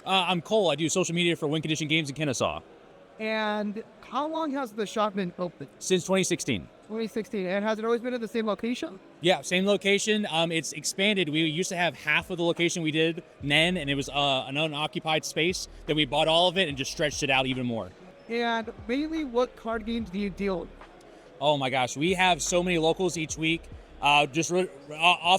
I'm Cole. I do social media for Win Condition Games in Kennesaw. And how long has the shop been open? Since 2016. 2016. And has it always been at the same location? Yeah, same location. It's expanded. We used to have half of the location we did then, and it was an unoccupied space. Then we bought all of it and just stretched it out even more. And mainly, what card games do you deal with? Oh my gosh, we have so many locals each week. Off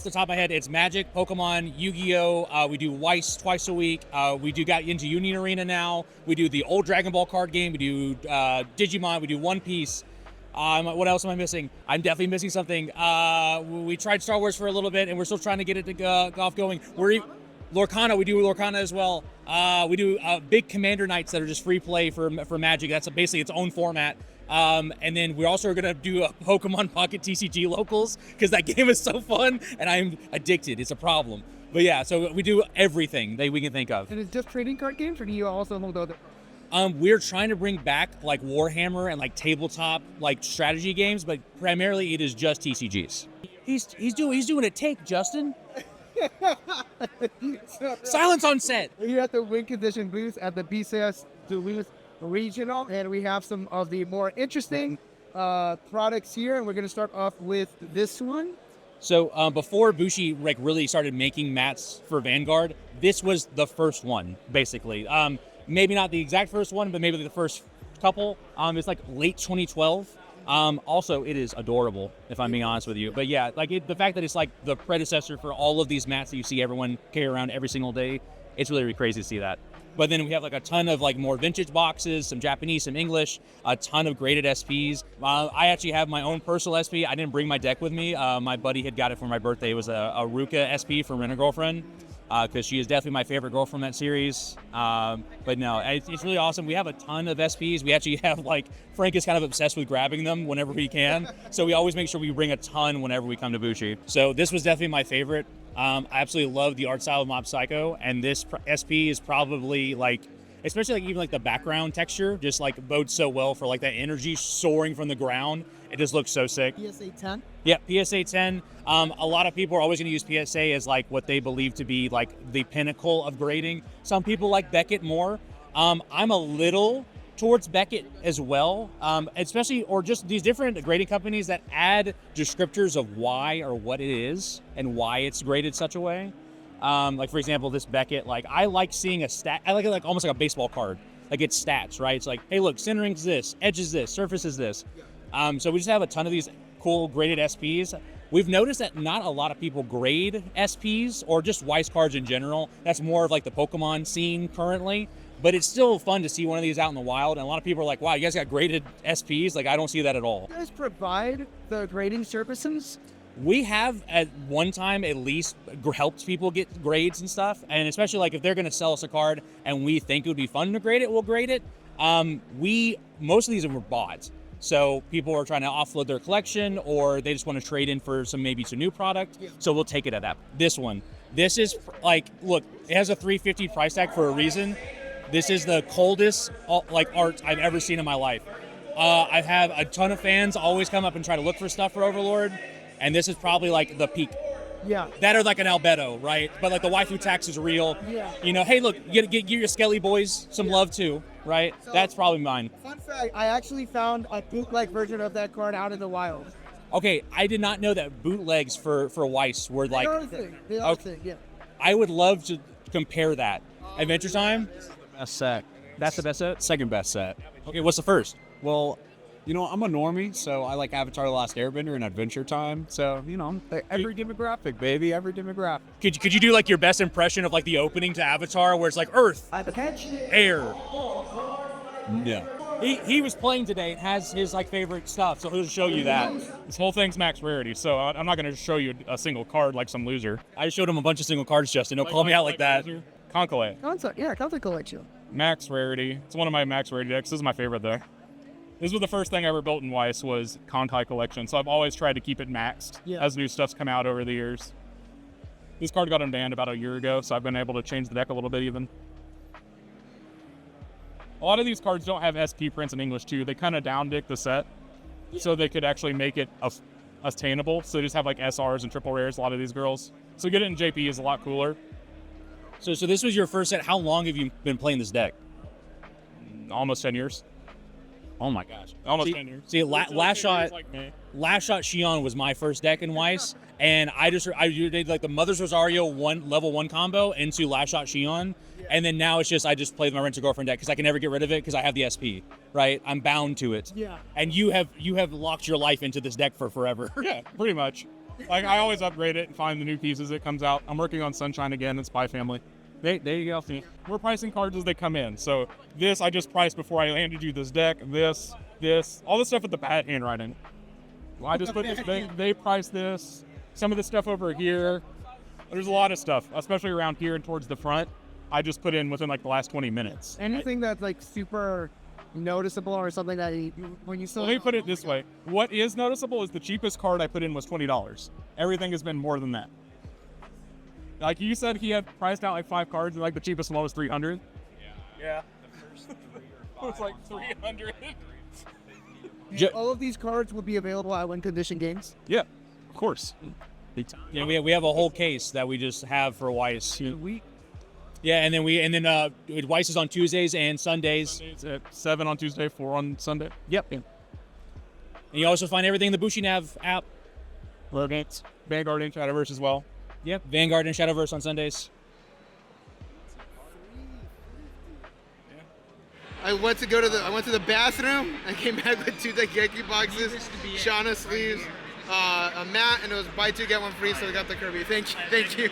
the top of my head, it's Magic, Pokemon, Yu-Gi-Oh! We do Weiss twice a week. We got into Union Arena now. We do the old Dragon Ball card game. We do Digimon. We do One Piece. What else am I missing? I'm definitely missing something. We tried Star Wars for a little bit, and we're still trying to get it to off going. Lorcana, we do Lorcana as well. We do big Commander nights that are just free play for Magic. That's basically its own format. And then we're also going to do a Pokemon Pocket TCG locals because that game is so fun and I'm addicted. It's a problem. But yeah, so we do everything that we can think of. And it's just trading card games, or do you also hold other? We're trying to bring back like Warhammer and like tabletop like strategy games, but primarily it is just TCGs. He's doing a take, Justin. Silence on set. We're at the Win Condition booth at the BCS Duluth Regional, and we have some of the more interesting products here, and we're going to start off with this one. So before Bushi like really started making mats for Vanguard, this was the first one, basically. Maybe not the exact first one, but maybe the first couple. It's like late 2012. Also, it is adorable, if I'm being honest with you. But yeah, like the fact that it's like the predecessor for all of these mats that you see everyone carry around every single day, it's really, really crazy to see that. But then we have like a ton of like more vintage boxes, some Japanese, some English, a ton of graded SPs. I actually have my own personal SP. I didn't bring my deck with me. My buddy had got it for my birthday. It was a Ruka SP from Rent-A-Girlfriend because she is definitely my favorite girl from that series. But no, it's really awesome. We have a ton of SPs. We actually have like, Frank is kind of obsessed with grabbing them whenever he can. So we always make sure we bring a ton whenever we come to Bushi. So this was definitely my favorite. I absolutely love the art style of Mob Psycho, and this SP is probably like, especially like even like the background texture, just like bodes so well for like that energy soaring from the ground. It just looks so sick. PSA 10? Yeah, PSA 10. A lot of people are always going to use PSA as like what they believe to be like the pinnacle of grading. Some people like Beckett more. I'm a little towards Beckett as well, especially, or just these different grading companies that add descriptors of why or what it is and why it's graded such a way. Like for example, this Beckett, like I like seeing a stat, I like it like almost like a baseball card, like it's stats, right? It's like, hey look, centering's this, edge is this, surface is this. So we just have a ton of these cool graded SPs. We've noticed that not a lot of people grade SPs or just Weiss cards in general. That's more of like the Pokemon scene currently. But it's still fun to see one of these out in the wild, and a lot of people are like, wow, you guys got graded SPs? Like, I don't see that at all. Do you guys provide the grading services? We have at one time at least helped people get grades and stuff, and especially like if they're gonna sell us a card and we think it would be fun to grade it, we'll grade it. Most of these were bought. So people are trying to offload their collection, or they just want to trade in for some new product. Yeah. So we'll take it at that. This is like, look, it has a $350 price tag for a reason. This is the coldest like art I've ever seen in my life. I have a ton of fans always come up and try to look for stuff for Overlord, and this is probably like the peak. Yeah. That or like an Albedo, right? But like the waifu tax is real. Yeah. You know, hey, look, give your Skelly boys some love too, right? So, that's probably mine. Fun fact, I actually found a bootleg version of that card out in the wild. Okay, I did not know that bootlegs for Weiss were like... The other thing, yeah. I would love to compare that. Adventure Time? Best set. That's the best set? Second best set. Okay, what's the first? Well, you know, I'm a normie, so I like Avatar: The Last Airbender and Adventure Time. So, you know, every demographic, baby, every demographic. Could you do like your best impression of like the opening to Avatar where it's like Earth, air? Yeah. He was playing today and has his like favorite stuff, so he'll show you that. This whole thing's max rarity, so I'm not going to show you a single card like some loser. I showed him a bunch of single cards, Justin. Don't call me out like that. Concolate. Concept collection. Max rarity. It's one of my max rarity decks. This is my favorite though. This was the first thing I ever built in Weiss was Contai collection, so I've always tried to keep it maxed as new stuff's come out over the years. This card got unbanned about a year ago, so I've been able to change the deck a little bit even. A lot of these cards don't have SP prints in English too. They kind of down-dick the set, so they could actually make it attainable. So they just have like SRs and triple rares, a lot of these girls. So get it in JP is a lot cooler. So this was your first set. How long have you been playing this deck? Almost 10 years. Oh my gosh. Almost 10 years. See, last shot Like Shion was my first deck in Weiss, and I did like the Mother's Rosario level 1 combo into last shot Shion, and then now it's just I just play my Rent a Girlfriend deck because I can never get rid of it because I have the SP, right? I'm bound to it. Yeah. And you have locked your life into this deck for forever. Yeah, pretty much. Like I always upgrade it and find the new pieces that comes out. I'm working on Sunshine again and Spy Family. There you go. We're pricing cards as they come in. So this I just priced before I handed you this deck. This, all the stuff with the bad handwriting. I just put this. They price this. Some of the stuff over here. There's a lot of stuff, especially around here and towards the front. I just put in within like the last 20 minutes. Anything that's like super noticeable or something that when you saw. Let me put it this way. What is noticeable is the cheapest card I put in was $20. Everything has been more than that. Like you said, he had priced out like 5 cards, and like the cheapest one was $300. Yeah. The first 3 or 5. It's like $300. All of these cards will be available at Win Condition Games. Yeah, of course. Yeah, we have a whole case that we just have for Weiss. Yeah, and then Weiss is on Tuesdays and Sundays. It's at 7 on Tuesday, 4 on Sunday. Yep. And you also find everything in the Bushi Nav app. Vanguard and Shadowverse as well. Yep, Vanguard and Shadowverse on Sundays. I went to the bathroom. I came back with 2 Dengeki boxes, Shauna sleeves, a mat, and it was buy 2 get 1 free. So I got the Kirby. Thank you.